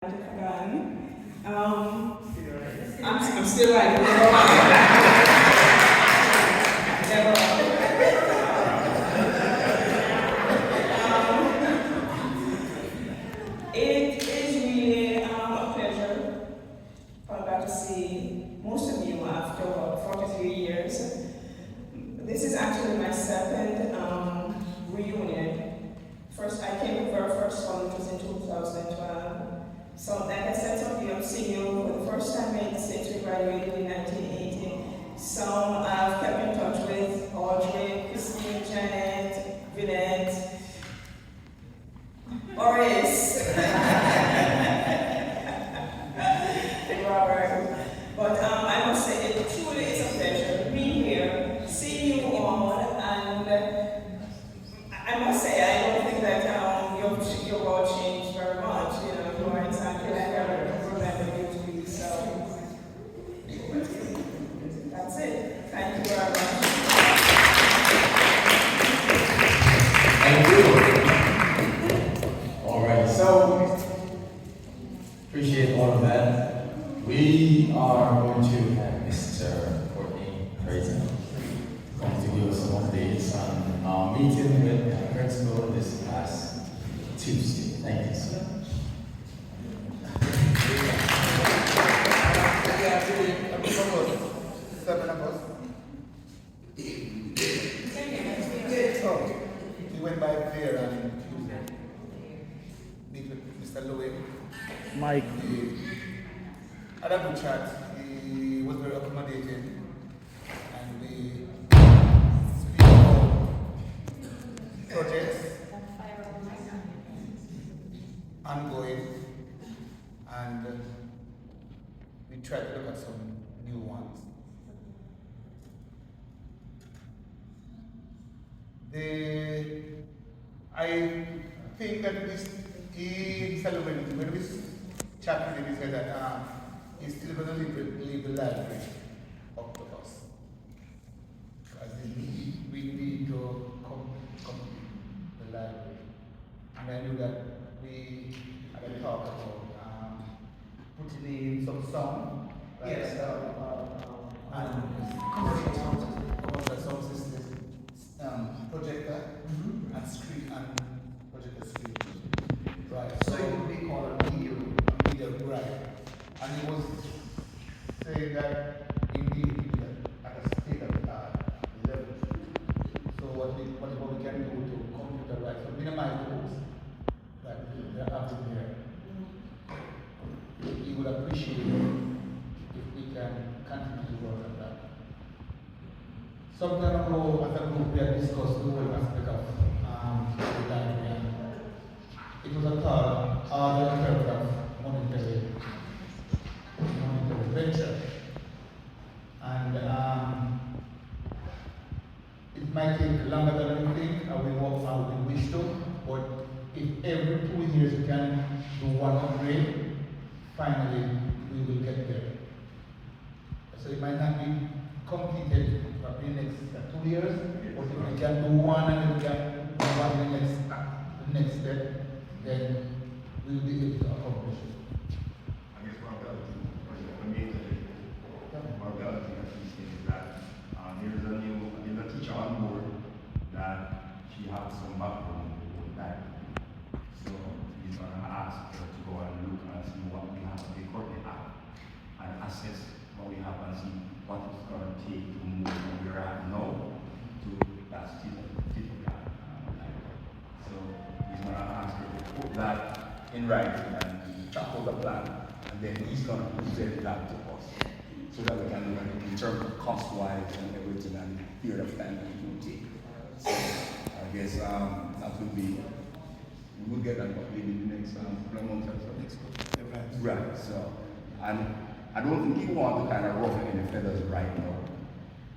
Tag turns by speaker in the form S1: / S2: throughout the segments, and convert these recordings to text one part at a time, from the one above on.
S1: Again. I'm still writing. It is really a pleasure coming back to see most of you after 43 years. This is actually my second reunion. First, I came to our first one, which was in 2012. So, like I said, some of you have seen you for the first time since we graduated in 1980. Some I've kept in touch with: Audrey, Christine, Janet, Vinette, Boris, Robert. But I must say, it truly is a pleasure being here, seeing you all, and I must say, I don't think that your world changed very much. You know, you are exactly like I remember you to be. So that's it. Thank you very much.
S2: Thank you. All right, so appreciate all of that. We are going to have Mr. Courtney Fraser going to give us some updates on our meeting with the principal this past Tuesday. Thank you, sir.
S3: He went by there and meet with Mr. Lowe.
S4: Mike.
S3: Had a good chat. He was very accommodating, and we speak about projects ongoing, and we try to look at some new ones. I think that when we chat with him, he said that he's still going to leave the library up to us. Because we need to come to the library. And I knew that we had a talk about putting in some song. Right? Yes. And commercial sound system, projector, and screen, and projector screen. Right. So it would be called a media, right. And he was saying that indeed at a state of level. So whatever we can do to computerize, so minimize the hooks that they're having here. He would appreciate it if we can continue to work on that. Some time ago, as a group, we had discussed the whole aspect of the library. It was a thought, the effect of monetary venture. And it might take longer than we think, and we work how we wish to, but if every 2 years we can do one upgrade, finally we will get there. So it might not be completed probably next 2 years, but if we can do one and then we can do one in the next step, then we will be able to accomplish it.
S5: I guess one of the main thing is that there's a teacher on board that she has some background with that. So he's going to ask her to go and look and see what we have, they currently have, and assess what we have and see what it's going to take to move from where we're at now to that state of the art. So he's going to ask her to put that in writing and chop out the plan, and then he's going to present that to us so that we can look at it in terms of cost-wise and everything and the period of time that it will take. So I guess that will be, we will get that maybe in the next month or so. Right, so, and I don't think you want to kind of ruffle any feathers right now.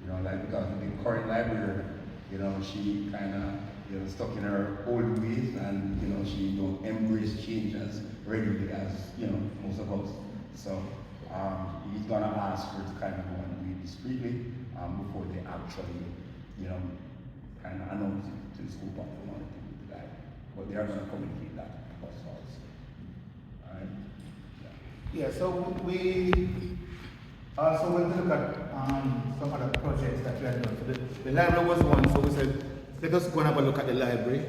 S5: You know, like because the current library, you know, she kind of, you know, stuck in her old ways, and you know, she don't embrace change as readily as, you know, most of us. So he's gonna ask her to kind of go and do it discreetly before they actually, you know, kind of announce it to the school of the money to the guy. But they are gonna communicate that to us also. All right.
S3: Yeah, so we also went to look at some other projects that we had done. So the library was one, so we said, let us go and have a look at the library.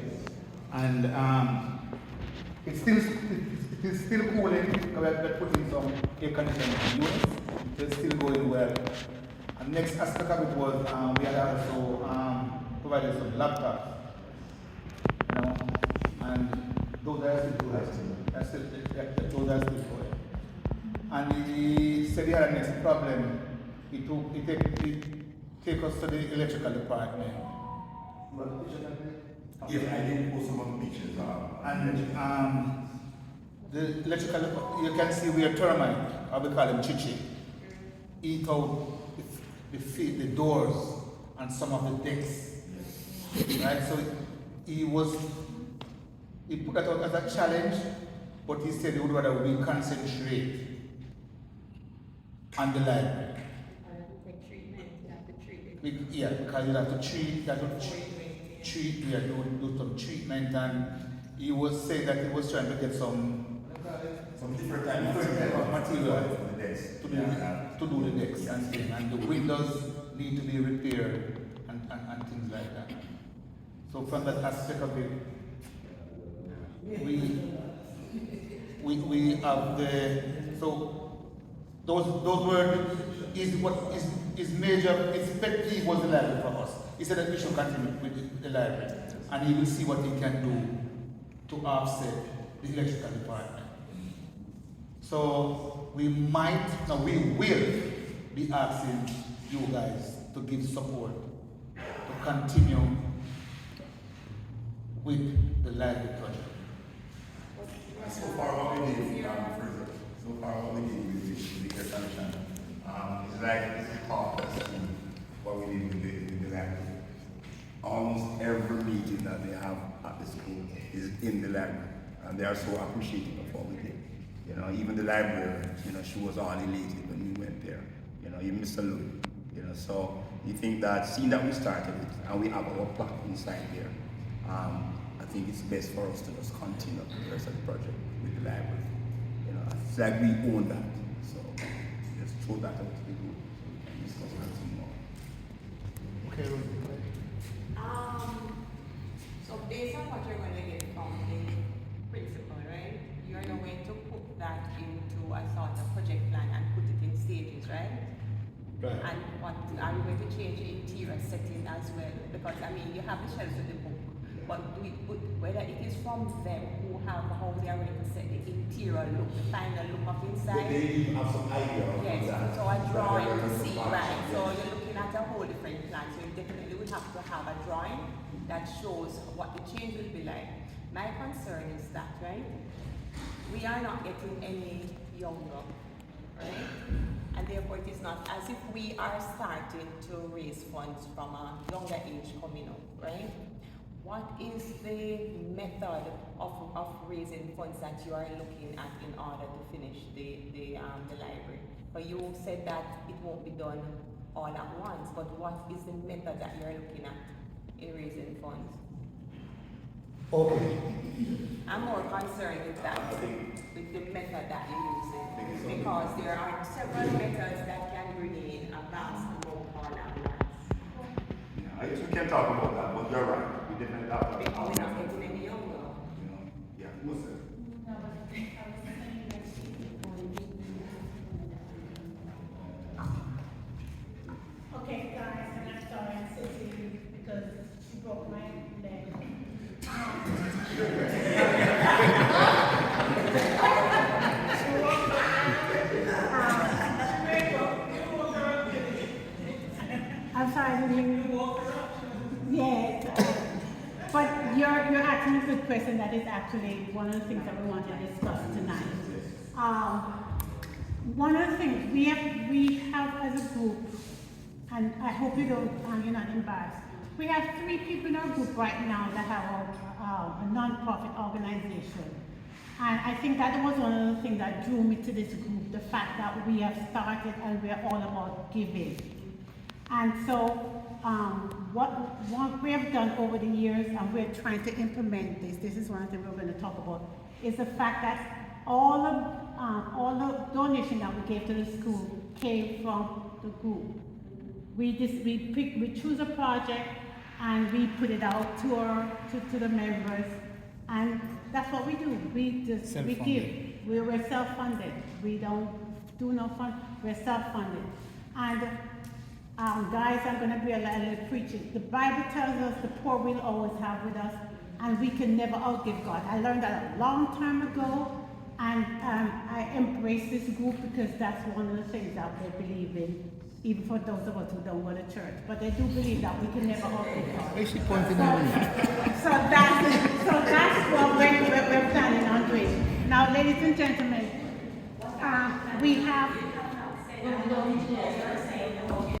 S3: And it is still cooling. We're putting some air conditioning units. It's still going well. And next aspect of it was we had also provided some laptops. You know, and those are still going. Those are still going. And he said he had a next problem. He take us to the electrical department.
S5: Yeah, I didn't post some of the pictures.
S3: And the electrical, you can see where termite, or we call them chichi, eat out the doors and some of the decks. Right? So he put that out as a challenge, but he said he would rather we concentrate on the library. Yeah, because you have to treat, do some treatment, and he was saying that he was trying to get some
S5: different type of
S3: material
S5: for the desk.
S3: to do the decks and things, and the windows need to be repaired and things like that. So from that aspect of it, we have those were his major, his pet peeve was the library for us. He said that we should continue with the library, and he will see what he can do to offset the electrical department. So we will be asking you guys to give support to continue with the library project.
S5: So far what we did, so far what we did with the air conditioner, it's like it's a part of what we did with the library. Almost every meeting that they have at the school is in the library, and they are so appreciative of what we did. You know, even the librarian, you know, she was all elated when we went there. You know, even Mr. Louis. You know, so you think that seeing that we started it and we have our plaque inside there, I think it's best for us to just continue the rest of the project with the library. You know, it's like we own that. So just throw that out to the group so we can discuss that some more.
S3: Okay,
S4: So based on what you're going to get from the principal, right? You're going to put that into a sort of project plan and put it in stages, right?
S3: Right.
S4: And what are you going to change the interior setting as well? Because I mean, you have the shelves with the book, but whether it is from them who have how they are going to set the interior look, the final look of inside.
S5: They have some idea of
S4: Yes,
S5: that.
S4: so a drawing to see, right? So you're looking at a whole different plan. So you definitely would have to have a drawing that shows what the change will be like. My concern is that, right? We are not getting any younger, right? And therefore it is not as if we are starting to raise funds from a younger age coming up, right? What is the method of raising funds that you are looking at in order to finish the library? But you said that it won't be done all at once, but what is the method that you're looking at in raising funds?
S3: Okay.
S4: I'm more concerned with that, with the method that you're using, because there are several methods that can bring in a vast amount all at once.
S5: Yeah, I guess we can talk about that, but you're right. We definitely have to.
S4: Because we're not getting any younger.
S5: You know, yeah, what's it?
S6: Okay, guys, and I'm sorry I'm sitting because she broke my leg. I'm sorry, you walk her up. Yes. But you're asking a good question. That is actually one of the things that we want to discuss tonight. One of the things we have as a group, and I hope you're not embarrassed. We have 3 people in our group right now that have a non-profit organization. And I think that was one of the things that drew me to this group, the fact that we have started and we're all about giving. And so what we have done over the years, and we're trying to implement this is one of the things we're going to talk about, is the fact that all of donation that we gave to the school came from the group. We choose a project and we put it out to the members, and that's what we do. We give. We're self-funded. We don't do no fund. We're self-funded. And guys, I'm going to be a little preaching. The Bible tells us the poor will always have with us, and we can never outgive God. I learned that a long time ago, and I embrace this group because that's one of the things that they believe in, even for those of us who don't go to church. But they do believe that we can never outgive God.
S3: Why is she pointing at me?
S6: So that's what we're planning on doing. Now, ladies and gentlemen, we have